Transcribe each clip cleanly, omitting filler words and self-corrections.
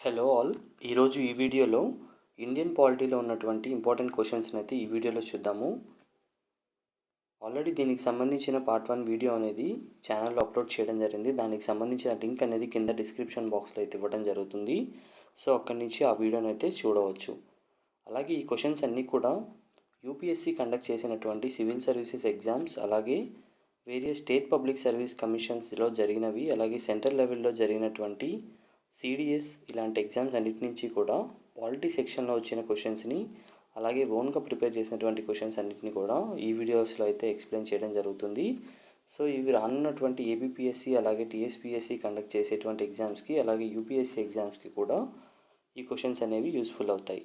Hello all. ఈరోజు ఈ వీడియోలో ఇండియన్ పాలిటీలో ఉన్నటువంటి ఇంపార్టెంట్ క్వశ్చన్స్ని అయితే ఈ వీడియోలో చూద్దాము. ఆల్రెడీ దీనికి సంబంధించిన పార్ట్ 1 వీడియో అనేది ఛానల్లో అప్లోడ్ చేయడం జరిగింది. దానికి సంబంధించిన లింక్ అనేది కింద డిస్క్రిప్షన్ బాక్స్లో అయితే ఇవ్వడం జరుగుతుంది. సో అక్కడి నుంచి ఆ వీడియోని అయితే చూడవచ్చు. అలాగే ఈ క్వశ్చన్స్ అన్నీ కూడా యూపీఎస్సీ కండక్ట్ చేసినటువంటి సివిల్ సర్వీసెస్ ఎగ్జామ్స్, అలాగే వేరియస్ స్టేట్ పబ్లిక్ సర్వీస్ కమిషన్స్లో జరిగినవి, అలాగే సెంట్రల్ లెవెల్లో జరిగినటువంటి సిడిఎస్ ఇలాంటి ఎగ్జామ్స్ అన్నిటి నుంచి కూడా పాలిటీ సెక్షన్లో వచ్చిన క్వశ్చన్స్ని, అలాగే ఓన్గా ప్రిపేర్ చేసినటువంటి క్వశ్చన్స్ అన్నిటిని కూడా ఈ వీడియోస్లో అయితే ఎక్స్ప్లెయిన్ చేయడం జరుగుతుంది. సో ఇవి రానున్నటువంటి ఏబిపిఎస్సి అలాగే టీఎస్పిఎస్సి కండక్ట్ చేసేటువంటి ఎగ్జామ్స్కి, అలాగే యూపీఎస్సి ఎగ్జామ్స్కి కూడా ఈ క్వశ్చన్స్ అనేవి యూస్ఫుల్ అవుతాయి.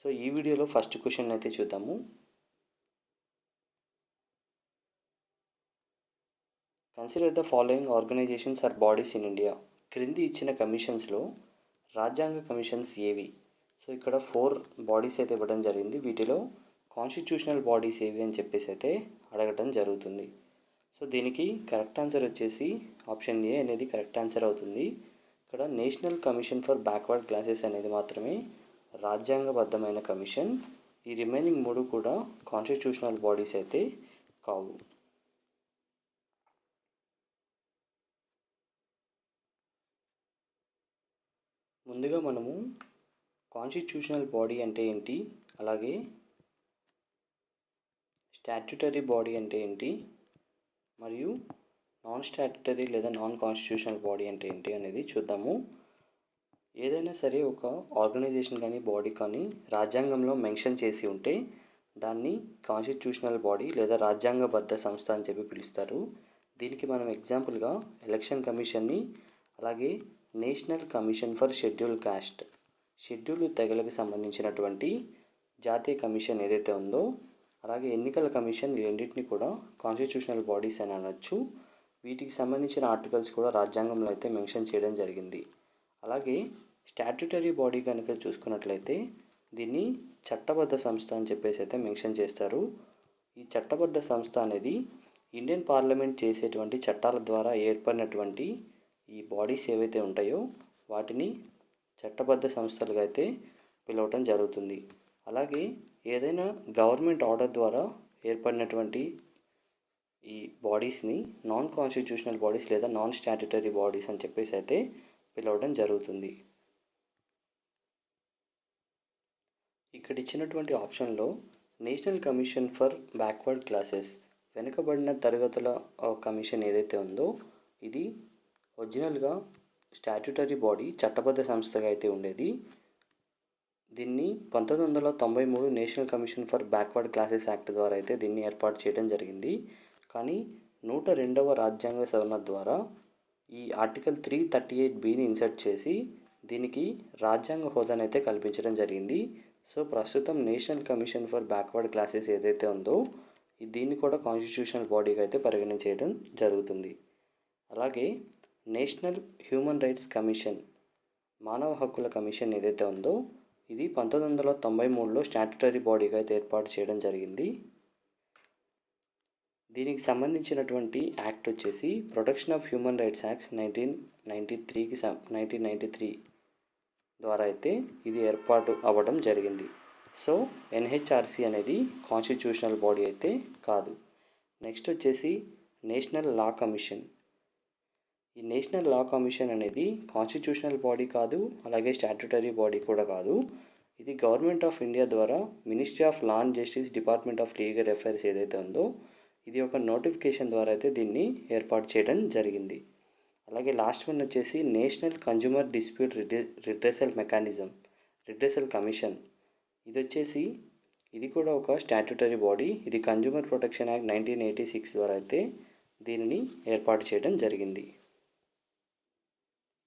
సో ఈ వీడియోలో ఫస్ట్ క్వశ్చన్ అయితే చూద్దాము. Consider the following organisations or bodies in India. క్రింది ఇచ్చిన కమిషన్స్లో రాజ్యాంగ కమిషన్స్ ఏవి? సో ఇక్కడ 4 బాడీస్ అయితే ఇవ్వడం జరిగింది. వీటిలో కాన్స్టిట్యూషనల్ బాడీస్ ఏవి అని చెప్పేసి అయితే అడగటం జరుగుతుంది. సో దీనికి కరెక్ట్ ఆన్సర్ వచ్చేసి ఆప్షన్ ఏ అనేది కరెక్ట్ ఆన్సర్ అవుతుంది. ఇక్కడ national commission for backward classes అనేది మాత్రమే రాజ్యాంగబద్ధమైన కమిషన్. ఈ రిమైనింగ్ 3 కూడా కాన్స్టిట్యూషనల్ బాడీస్ అయితే కావు. ముందుగా మనము కాన్స్టిట్యూషనల్ బాడీ అంటే ఏంటి, అలాగే స్టాట్యుటరీ బాడీ అంటే ఏంటి, మరియు నాన్ స్టాట్యుటరీ లేదా నాన్ కాన్స్టిట్యూషనల్ బాడీ అంటే ఏంటి అనేది చూద్దాము. ఏదైనా సరే ఒక ఆర్గనైజేషన్ కానీ బాడీ కానీ రాజ్యాంగంలో మెన్షన్ చేసి ఉంటే దాన్ని కాన్స్టిట్యూషనల్ బాడీ లేదా రాజ్యాంగబద్ధ సంస్థ అని చెప్పి పిలుస్తారు. దీనికి మనం ఎగ్జాంపుల్గా ఎలక్షన్ కమిషన్ని, అలాగే national commission for schedule caste, schedule తెగలకు సంబంధించినటువంటి జాతీయ కమిషన్ ఏదైతే ఉందో, అలాగే ఎన్నికల కమిషన్, ఈ రెండింటిని కూడా కాన్స్టిట్యూషనల్ బాడీస్ అని అనొచ్చు. వీటికి సంబంధించిన ఆర్టికల్స్ కూడా రాజ్యాంగంలో అయితే మెన్షన్ చేయడం జరిగింది. అలాగే స్టాట్యుటరీ బాడీ కనుక చూసుకున్నట్లయితే దీన్ని చట్టబద్ధ సంస్థ అని చెప్పేసి అయితే మెన్షన్ చేస్తారు. ఈ చట్టబద్ధ సంస్థ అనేది ఇండియన్ పార్లమెంట్ చేసేటువంటి చట్టాల ద్వారా ఏర్పడినటువంటి ఈ బాడీస్ ఏవైతే ఉంటాయో వాటిని చట్టబద్ధ సంస్థలుగా అయితే పిలవటం జరుగుతుంది. అలాగే ఏదైనా గవర్నమెంట్ ఆర్డర్ ద్వారా ఏర్పడినటువంటి ఈ బాడీస్ని నాన్ కాన్స్టిట్యూషనల్ బాడీస్ లేదా నాన్ స్టాట్యుటరీ బాడీస్ అని చెప్పేసి అయితే పిలవడం జరుగుతుంది. ఇక్కడ ఇచ్చినటువంటి ఆప్షన్లో national commission for backward classes, వెనుకబడిన తరగతుల కమిషన్ ఏదైతే ఉందో ఇది ఒరిజినల్గా స్టాట్యుటరీ బాడీ, చట్టబద్ధ సంస్థగా అయితే ఉండేది. దీన్ని 1993 national commission for backward classes act ద్వారా అయితే దీన్ని ఏర్పాటు చేయడం జరిగింది. కానీ 102వ రాజ్యాంగ సవరణ ద్వారా ఈ ఆర్టికల్ 338బిని ఇన్సర్ట్ చేసి దీనికి రాజ్యాంగ హోదాను అయితే కల్పించడం జరిగింది. సో ప్రస్తుతం national commission for backward classes ఏదైతే ఉందో దీన్ని కూడా కాన్స్టిట్యూషనల్ బాడీగా అయితే పరిగణించడం జరుగుతుంది. అలాగే నేషనల్ హ్యూమన్ రైట్స్ కమిషన్, మానవ హక్కుల కమిషన్ ఏదైతే ఉందో ఇది 1993లో స్టాట్యుటరీ బాడీగా అయితే ఏర్పాటు చేయడం జరిగింది. దీనికి సంబంధించినటువంటి యాక్ట్ వచ్చేసి protection of human rights acts 1993 ద్వారా అయితే ఇది ఏర్పాటు అవ్వడం జరిగింది. సో ఎన్హెచ్ఆర్సి అనేది కాన్స్టిట్యూషనల్ బాడీ అయితే కాదు. నెక్స్ట్ వచ్చేసి నేషనల్ లా కమిషన్. ఈ నేషనల్ లా కమిషన్ అనేది కాన్స్టిట్యూషనల్ బాడీ కాదు, అలాగే స్టాట్యుటరీ బాడీ కూడా కాదు. ఇది గవర్నమెంట్ ఆఫ్ ఇండియా ద్వారా ministry of law and justice, department of legal affairs ఏదైతే ఉందో ఇది ఒక నోటిఫికేషన్ ద్వారా అయితే దీన్ని ఏర్పాటు చేయడం జరిగింది. అలాగే లాస్ట్ వన్ వచ్చేసి national consumer dispute redressal mechanism, redressal commission. ఇది వచ్చేసి ఇది కూడా ఒక స్టాట్యుటరీ బాడీ. ఇది కన్జ్యూమర్ ప్రొటెక్షన్ యాక్ట్ 1986 ద్వారా అయితే దీనిని ఏర్పాటు చేయడం జరిగింది.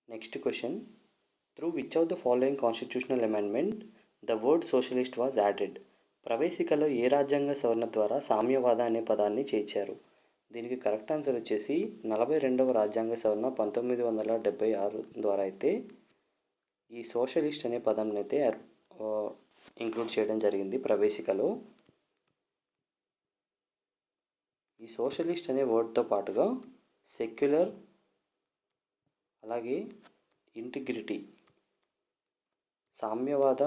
Next question, through which of the following constitutional amendment the word socialist was added. ప్రవేశికలో ఏ రాజ్యాంగ సవరణ ద్వారా సామ్యవాద అనే పదాన్ని చేర్చారు? దీనికి కరెక్ట్ ఆన్సర్ వచ్చేసి 42వ రాజ్యాంగ సవరణ 1976 ద్వారా అయితే ఈ సోషలిస్ట్ అనే పదం అయితే ఇంక్లూడ్ చేయడం జరిగింది ప్రవేశికలో. ఈ సోషలిస్ట్ అనే వర్డ్తో పాటుగా సెక్యులర్, అలాగే ఇంటిగ్రిటీ సామ్యవాద,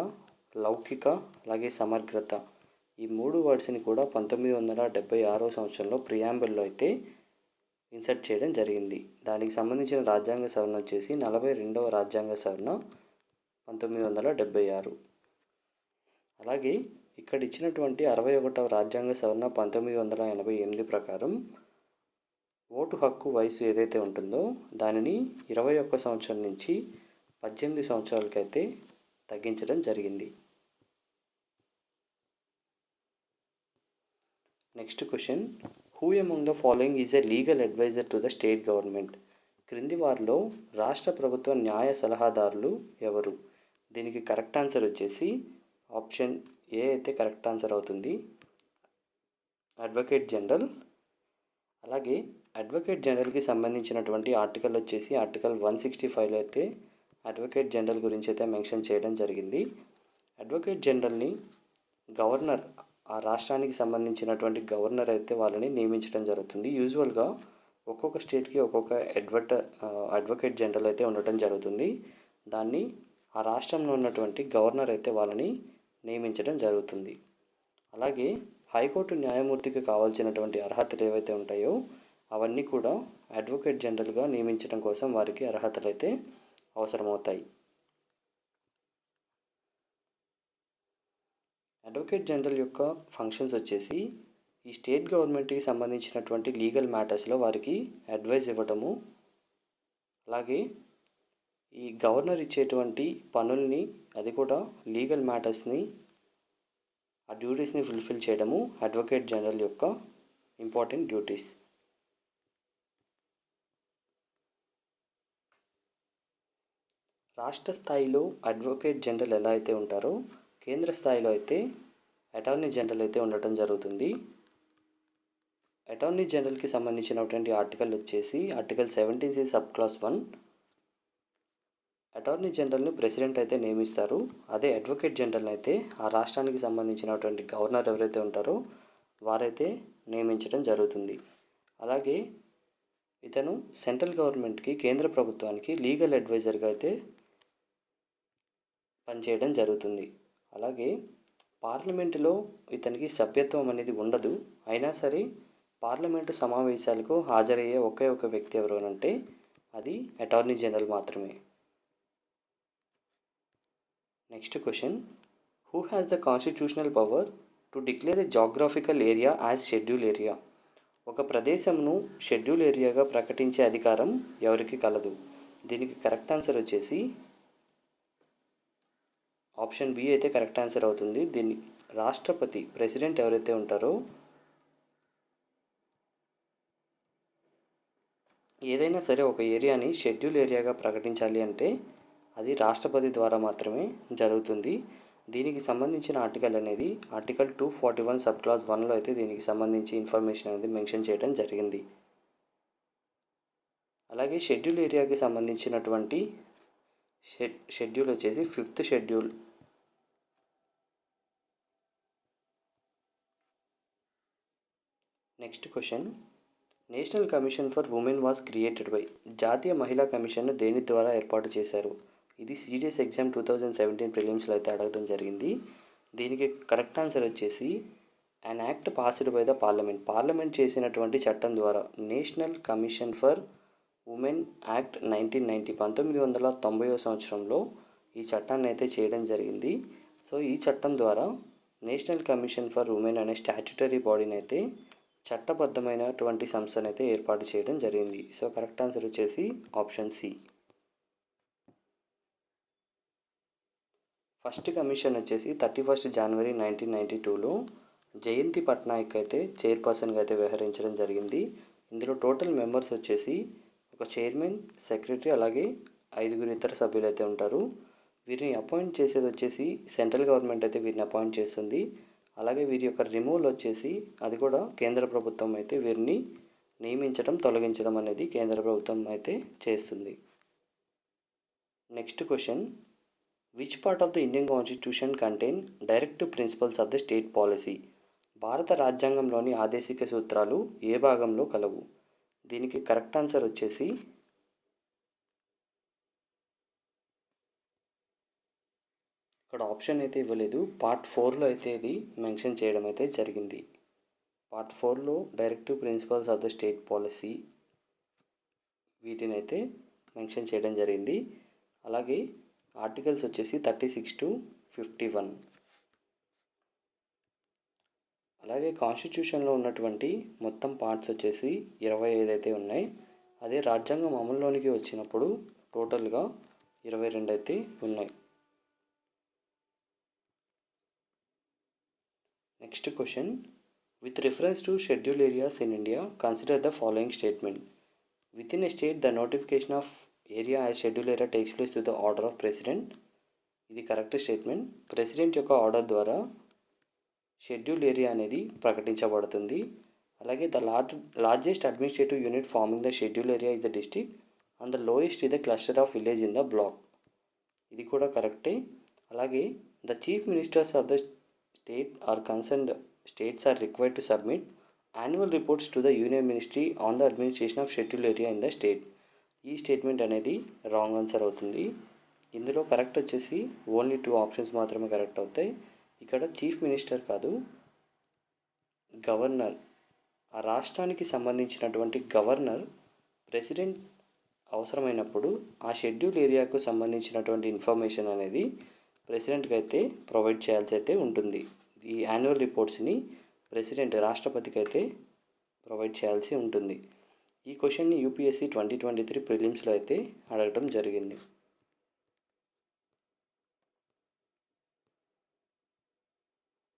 లౌకిక, అలాగే సమగ్రత ఈ 3 వర్డ్స్ని కూడా 1976 సంవత్సరంలో ప్రియాంబుల్లో అయితే ఇన్సర్ట్ చేయడం జరిగింది. దానికి సంబంధించిన రాజ్యాంగ సవరణ వచ్చేసి 42వ రాజ్యాంగ సవరణ 1976. అలాగే ఇక్కడ ఇచ్చినటువంటి 61వ రాజ్యాంగ సవరణ 1988 ప్రకారం ఓటు హక్కు వయసు ఏదైతే ఉంటుందో దానిని 21 సంవత్సరం నుంచి 18 సంవత్సరాలకైతే తగ్గించడం జరిగింది. Next question, who among the following is a legal adviser to the state government? క్రింది వారిలో రాష్ట్ర ప్రభుత్వ న్యాయ సలహాదారులు ఎవరు? దీనికి కరెక్ట్ ఆన్సర్ వచ్చేసి ఆప్షన్ ఏ అయితే కరెక్ట్ ఆన్సర్ అవుతుంది, అడ్వకేట్ జనరల్. అలాగే అడ్వకేట్ జనరల్కి సంబంధించినటువంటి ఆర్టికల్ వచ్చేసి ఆర్టికల్ 165లో అయితే అడ్వకేట్ జనరల్ గురించి అయితే మెన్షన్ చేయడం జరిగింది. అడ్వకేట్ జనరల్ని గవర్నర్, ఆ రాష్ట్రానికి సంబంధించినటువంటి గవర్నర్ అయితే వాళ్ళని నియమించడం జరుగుతుంది. యూజువల్గా ఒక్కొక్క స్టేట్కి ఒక్కొక్క అడ్వకేట్ జనరల్ అయితే ఉండటం జరుగుతుంది. దాన్ని ఆ రాష్ట్రంలో ఉన్నటువంటి గవర్నర్ అయితే వాళ్ళని నియమించడం జరుగుతుంది. అలాగే హైకోర్టు న్యాయమూర్తికి కావాల్సినటువంటి అర్హతలు ఏవైతే ఉంటాయో అవన్నీ కూడా అడ్వకేట్ జనరల్గా నియమించడం కోసం వారికి అర్హతలు అయితే అవసరమవుతాయి. అడ్వకేట్ జనరల్ యొక్క ఫంక్షన్స్ వచ్చేసి ఈ స్టేట్ గవర్నమెంట్కి సంబంధించినటువంటి లీగల్ మ్యాటర్స్లో వారికి అడ్వైజ్ ఇవ్వటము, అలాగే ఈ గవర్నర్ ఇచ్చేటువంటి పనుల్ని, అది కూడా లీగల్ మ్యాటర్స్ని, ఆ డ్యూటీస్ని ఫుల్ఫిల్ చేయడము అడ్వకేట్ జనరల్ యొక్క ఇంపార్టెంట్ డ్యూటీస్. రాష్ట్ర స్థాయిలో అడ్వకేట్ జనరల్ ఎలా అయితే ఉంటారో కేంద్ర స్థాయిలో అయితే అటార్నీ జనరల్ అయితే ఉండటం జరుగుతుంది. అటార్నీ జనరల్కి సంబంధించినటువంటి ఆర్టికల్ వచ్చేసి ఆర్టికల్ 17 సబ్ క్లాస్ 1. అటార్నీ జనరల్ని ప్రెసిడెంట్ అయితే నియమిస్తారు. అదే అడ్వకేట్ జనరల్ అయితే ఆ రాష్ట్రానికి సంబంధించినటువంటి గవర్నర్ ఎవరైతే ఉంటారో వారైతే నియమించడం జరుగుతుంది. అలాగే ఇతను సెంట్రల్ గవర్నమెంట్కి, కేంద్ర ప్రభుత్వానికి లీగల్ అడ్వైజర్గా అయితే పనిచేయడం జరుగుతుంది. అలాగే పార్లమెంటులో ఇతనికి సభ్యత్వం అనేది ఉండదు. అయినా సరే పార్లమెంటు సమావేశాలకు హాజరయ్యే ఒకే ఒక వ్యక్తి ఎవరు అంటే అది అటార్నీ జనరల్ మాత్రమే. Next question, who has the constitutional power to declare a geographical area as schedule area? ఒక ప్రదేశంను షెడ్యూల్ ఏరియాగా ప్రకటించే అధికారం ఎవరికి కలదు? దీనికి కరెక్ట్ ఆన్సర్ వచ్చేసి ఆప్షన్ బి అయితే కరెక్ట్ ఆన్సర్ అవుతుంది. దీన్ని రాష్ట్రపతి, ప్రెసిడెంట్ ఎవరైతే ఉంటారో, ఏదైనా సరే ఒక ఏరియాని షెడ్యూల్ ఏరియాగా ప్రకటించాలి అంటే అది రాష్ట్రపతి ద్వారా మాత్రమే జరుగుతుంది. దీనికి సంబంధించిన ఆర్టికల్ అనేది ఆర్టికల్ 241 సబ్ క్లాస్ 1లో అయితే దీనికి సంబంధించి ఇన్ఫర్మేషన్ అనేది మెన్షన్ చేయడం జరిగింది. అలాగే షెడ్యూల్ ఏరియాకి సంబంధించినటువంటి షెడ్యూల్ వచ్చేసి 5th schedule. Next question, national commission for women was created by? జాతీయ మహిళా కమిషన్ను దేని ద్వారా ఏర్పాటు చేశారు? ఇది సిడిఎస్ ఎగ్జామ్ 2017 ప్రిలిమ్స్లో అయితే అడగడం జరిగింది. దీనికి కరెక్ట్ ఆన్సర్ వచ్చేసి an act passed by the parliament. Parliament చేసినటువంటి చట్టం ద్వారా national commission for women act 1990 1990వ సంవత్సరంలో ఈ చట్టాన్ని అయితే చేయడం జరిగింది. సో ఈ చట్టం ద్వారా నేషనల్ కమిషన్ ఫర్ ఉమెన్ అనే స్టాట్యుటరీ బాడీని అయితే చట్టబద్ధమైనటువంటి సంస్థను అయితే ఏర్పాటు చేయడం జరిగింది. సో కరెక్ట్ ఆన్సర్ వచ్చేసి ఆప్షన్ సి. ఫస్ట్ కమిషన్ వచ్చేసి 31 జనవరి 1992లో జయంతి పట్నాయక్ అయితే చైర్పర్సన్గా అయితే వ్యవహరించడం జరిగింది. ఇందులో టోటల్ మెంబర్స్ వచ్చేసి ఒక చైర్మన్, సెక్రటరీ, అలాగే 5 ఇతర సభ్యులు అయితే ఉంటారు. వీరిని అపాయింట్ చేసేది వచ్చేసి సెంట్రల్ గవర్నమెంట్ అయితే వీరిని అపాయింట్ చేస్తుంది. అలాగే వీరి యొక్క రిమూవల్ వచ్చేసి అది కూడా కేంద్ర ప్రభుత్వం అయితే వీరిని నియమించడం, తొలగించడం అనేది కేంద్ర ప్రభుత్వం అయితే చేస్తుంది. Next question, which part of the Indian constitution contain directive principles of the state policy? భారత రాజ్యాంగంలోని ఆదేశిక సూత్రాలు ఏ భాగంలో కలవు? దీనికి కరెక్ట్ ఆన్సర్ వచ్చేసి ఇక్కడ ఆప్షన్ అయితే ఇవ్వలేదు. పార్ట్ 4లో అయితే ఇది మెన్షన్ చేయడం అయితే జరిగింది. పార్ట్ 4లో directive principles of the state policy వీటిని అయితే మెన్షన్ చేయడం జరిగింది. అలాగే ఆర్టికల్స్ వచ్చేసి 36 to 51. అలాగే కాన్స్టిట్యూషన్లో ఉన్నటువంటి మొత్తం పార్ట్స్ వచ్చేసి 25 అయితే ఉన్నాయి. అదే రాజ్యాంగం అమల్లోనికి వచ్చినప్పుడు టోటల్గా 22 అయితే ఉన్నాయి. Next question, with reference to schedule areas in India consider the following statement. Within a state the notification of area as schedule area takes place to the order of president. ఇది correct statement. President యొక్క order ద్వారా schedule area అనేది ప్రకటించబడుతుంది. అలాగే the largest administrative unit forming the schedule area is the district and the lowest is the cluster of village in the block. ఇది కూడా కరెక్టే. అలాగే the chief ministers of the state or concerned states are required to submit annual reports to the union ministry on the administration of schedule area in the state. ఈ statement అనేది wrong answer అవుతుంది. ఇందులో correct వచ్చేసి only 2 options మాత్రమే correct అవుతాయి. ఇక్కడ chief minister కాదు, governor, ఆ రాష్ట్రానికి సంబంధించినటువంటి గవర్నర్ ప్రెసిడెంట్ అవసరమైనప్పుడు ఆ షెడ్యూల్ ఏరియాకు సంబంధించినటువంటి ఇన్ఫర్మేషన్ అనేది ప్రెసిడెంట్కి అయితే ప్రొవైడ్ చేయాల్సి అయితే ఉంటుంది. ఈ యాన్యువల్ రిపోర్ట్స్ని ప్రెసిడెంట్ రాష్ట్రపతికి అయితే ప్రొవైడ్ చేయాల్సి ఉంటుంది. ఈ క్వశ్చన్ని యూపీఎస్సీ 2023 ప్రిలిమ్స్లో అయితే అడగటం జరిగింది.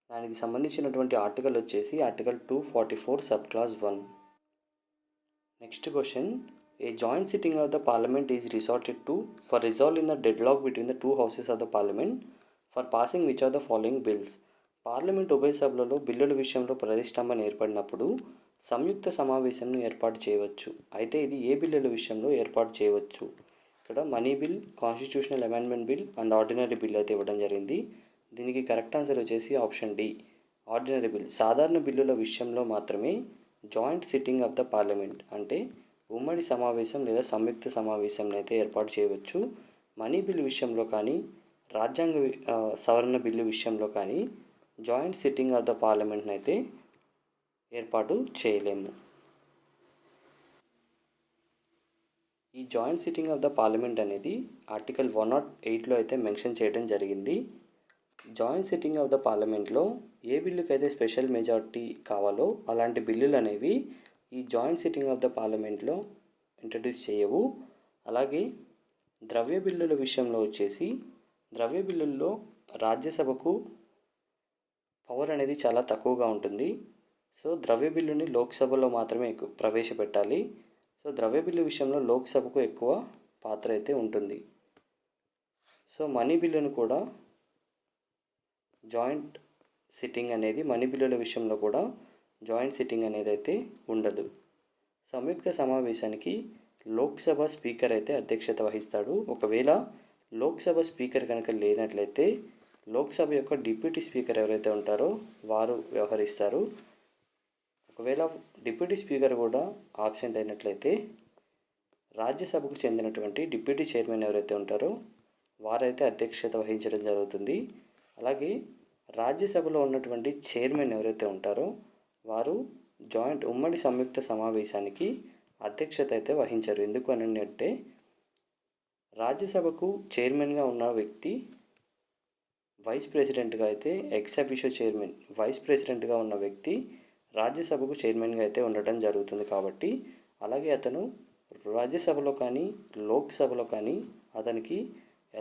దానికి సంబంధించినటువంటి ఆర్టికల్ వచ్చేసి article 244 sub clause 1. Next question, a joint sitting of the parliament is resorted to for resolving the deadlock between the 2 houses of the parliament for passing which of the following bills. Parliament ఉభయ సభలలో బిల్లుల విషయంలో ప్రతిష్టంభన ఏర్పడినప్పుడు సంయుక్త సమావేశంను ఏర్పాటు చేయవచ్చు. అయితే ఇది ఏ బిల్లుల విషయంలో ఏర్పాటు చేయవచ్చు? ఇక్కడ money bill, constitutional amendment bill and ordinary bill అయితే ఇవ్వడం జరిగింది. దీనికి కరెక్ట్ ఆన్సర్ వచ్చేసి ఆప్షన్ డి, ఆర్డినరీ బిల్. సాధారణ బిల్లుల విషయంలో మాత్రమే joint sitting of the parliament అంటే ఉమ్మడి సమావేశం లేదా సంయుక్త సమావేశం అయితే ఏర్పాటు చేయవచ్చు. మనీ బిల్ విషయంలో కానీ రాజ్యాంగ సవరణ బిల్లు విషయంలో కానీ జాయింట్ సిట్టింగ్ ఆఫ్ ద పార్లమెంట్ని అయితే ఏర్పాటు చేయలేము. ఈ joint sitting of the parliament అనేది ఆర్టికల్ 108లో అయితే మెన్షన్ చేయడం జరిగింది. జాయింట్ సిట్టింగ్ ఆఫ్ ద పార్లమెంట్లో ఏ బిల్లుకైతే స్పెషల్ మెజారిటీ కావాలో అలాంటి బిల్లులు అనేవి ఈ జాయింట్ సిట్టింగ్ ఆఫ్ ద పార్లమెంట్లో ఇంట్రడ్యూస్ చేయవు. అలాగే ద్రవ్య బిల్లుల విషయంలో వచ్చేసి ద్రవ్య బిల్లుల్లో రాజ్యసభకు పవర్ అనేది చాలా తక్కువగా ఉంటుంది. సో ద్రవ్య బిల్లుని లోక్సభలో మాత్రమే ప్రవేశపెట్టాలి. సో ద్రవ్య బిల్లు విషయంలో లోక్సభకు ఎక్కువ పాత్ర అయితే ఉంటుంది. సో మనీ బిల్లును కూడా జాయింట్ సిట్టింగ్ అనేది మనీ బిల్లుల విషయంలో కూడా జాయింట్ సిట్టింగ్ అనేది అయితే ఉండదు. సంయుక్త సమావేశానికి లోక్సభ స్పీకర్ అయితే అధ్యక్షత వహిస్తాడు. ఒకవేళ లోక్సభ స్పీకర్ కనుక లేనట్లయితే లోక్సభ యొక్క డిప్యూటీ స్పీకర్ ఎవరైతే ఉంటారో వారు వ్యవహరిస్తారు. ఒకవేళ డిప్యూటీ స్పీకర్ కూడా ఆబ్సెంట్ అయినట్లయితే రాజ్యసభకు చెందినటువంటి డిప్యూటీ చైర్మన్ ఎవరైతే ఉంటారో వారైతే అధ్యక్షత వహించడం జరుగుతుంది. అలాగే రాజ్యసభలో ఉన్నటువంటి చైర్మన్ ఎవరైతే ఉంటారో వారు జాయింట్ ఉమ్మడి సంయుక్త సమావేశానికి అధ్యక్షత అయితే వహించరు. ఎందుకు అని అంటే రాజ్యసభకు చైర్మన్గా ఉన్న వ్యక్తి వైస్ ప్రెసిడెంట్గా అయితే ఎక్స్ అఫీషియో చైర్మన్ వైస్ ప్రెసిడెంట్గా ఉన్న వ్యక్తి రాజ్యసభకు చైర్మన్గా అయితే ఉండటం జరుగుతుంది. కాబట్టి అలాగే అతను రాజ్యసభలో కానీ లోక్సభలో కానీ అతనికి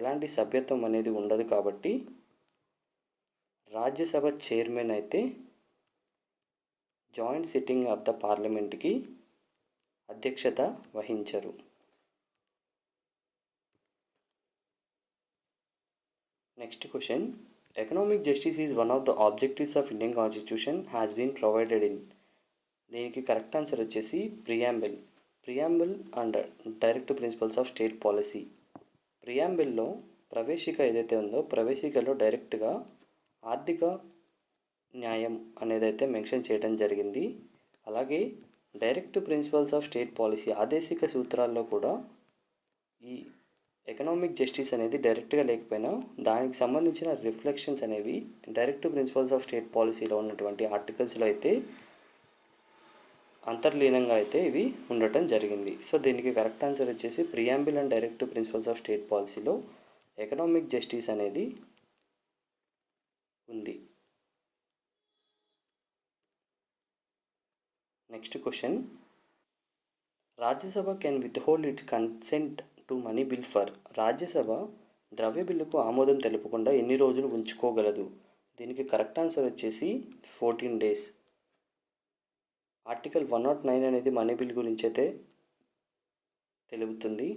ఎలాంటి సభ్యత్వం అనేది ఉండదు. కాబట్టి రాజ్యసభ చైర్మన్ అయితే జాయింట్ సిట్టింగ్ ఆఫ్ ద పార్లమెంట్కి అధ్యక్షత వహించరు. Next question, economic justice is one of the objectives of Indian constitution has been provided in. దీనికి కరెక్ట్ ఆన్సర్ వచ్చేసి preamble and direct principles of state policy. ప్రియాంబుల్లో ప్రవేశిక ఏదైతే ఉందో ప్రవేశికలో డైరెక్ట్గా ఆర్థిక న్యాయం అనేది అయితే మెన్షన్ చేయడం జరిగింది. అలాగే direct principles of state policy ఆదేశిక సూత్రాల్లో కూడా ఈ ఎకనామిక్ జస్టిస్ అనేది డైరెక్ట్గా లేకపోయినా దానికి సంబంధించిన రిఫ్లెక్షన్స్ అనేవి డైరెక్ట్ ప్రిన్సిపల్స్ ఆఫ్ స్టేట్ పాలసీలో ఉన్నటువంటి ఆర్టికల్స్లో అయితే అంతర్లీనంగా అయితే ఇవి ఉండటం జరిగింది. సో దీనికి కరెక్ట్ ఆన్సర్ వచ్చేసి preamble and direct principles of state పాలసీలో ఎకనామిక్ జస్టిస్ అనేది ఉంది. Next question, Rajya Sabha can withhold its consent to money bill for. Rajya Sabha ద్రవ్య బిల్లుకు ఆమోదం తెలుపకుండా ఎన్ని రోజులు ఉంచుకోగలదు? దీనికి కరెక్ట్ ఆన్సర్ వచ్చేసి 14 days. ఆర్టికల్ 109 అనేది మనీ బిల్ గురించి అయితే తెలుపుతుంది.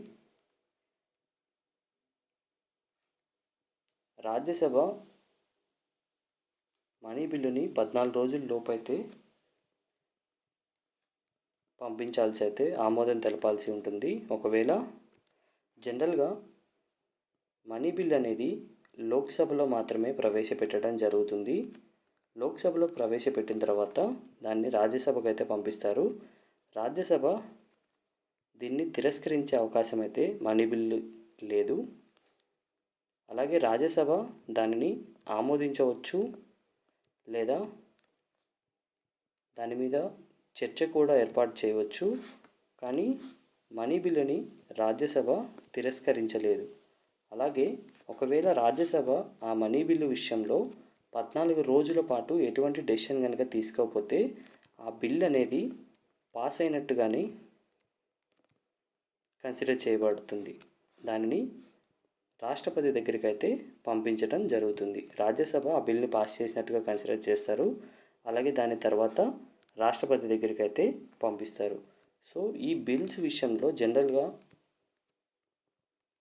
రాజ్యసభ మనీ బిల్లుని 14 రోజుల లోపు అయితే పంపించాల్సి అయితే ఆమోదం తెలపాల్సి ఉంటుంది. ఒకవేళ జనరల్గా మనీ బిల్ అనేది లోక్సభలో మాత్రమే ప్రవేశపెట్టడం జరుగుతుంది. లోక్సభలో ప్రవేశపెట్టిన తర్వాత దాన్ని రాజ్యసభకు అయితే పంపిస్తారు. రాజ్యసభ దీన్ని తిరస్కరించే అవకాశం అయితే మనీ బిల్లు లేదు. అలాగే రాజ్యసభ దానిని ఆమోదించవచ్చు లేదా దాని మీద చర్చ కూడా ఏర్పాటు చేయవచ్చు. కానీ మనీ బిల్లుని రాజ్యసభ తిరస్కరించలేదు. అలాగే ఒకవేళ రాజ్యసభ ఆ మనీ బిల్లు విషయంలో 14 రోజుల పాటు ఎటువంటి డెసిషన్ కనుక తీసుకోకపోతే ఆ బిల్ అనేది పాస్ అయినట్టుగానే కన్సిడర్ చేయబడుతుంది. దానిని రాష్ట్రపతి దగ్గరికి అయితే పంపించడం జరుగుతుంది. రాజ్యసభ ఆ బిల్ని పాస్ చేసినట్టుగా కన్సిడర్ చేస్తారు. అలాగే దాని తర్వాత రాష్ట్రపతి దగ్గరికి అయితే పంపిస్తారు. సో ఈ బిల్స్ విషయంలో జనరల్గా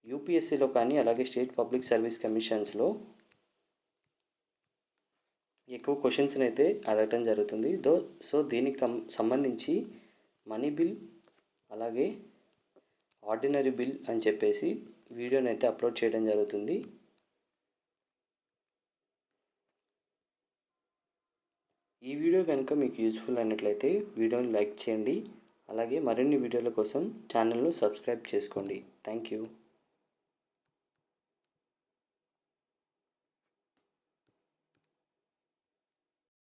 యూపీఎస్సీలో కానీ అలాగే స్టేట్ పబ్లిక్ సర్వీస్ కమిషన్స్లో ఎక్కువ క్వశ్చన్స్ని అయితే అడగటం జరుగుతుంది. సో దీనికి సంబంధించి మనీ బిల్ అలాగే ఆర్డినరీ బిల్ అని చెప్పేసి వీడియోని అయితే అప్లోడ్ చేయడం జరుగుతుంది. ఈ వీడియో కనుక మీకు యూజ్ఫుల్ అయినట్లయితే వీడియోని లైక్ చేయండి. అలాగే మరిన్ని వీడియోల కోసం ఛానల్ను సబ్స్క్రైబ్ చేసుకోండి. Thank you.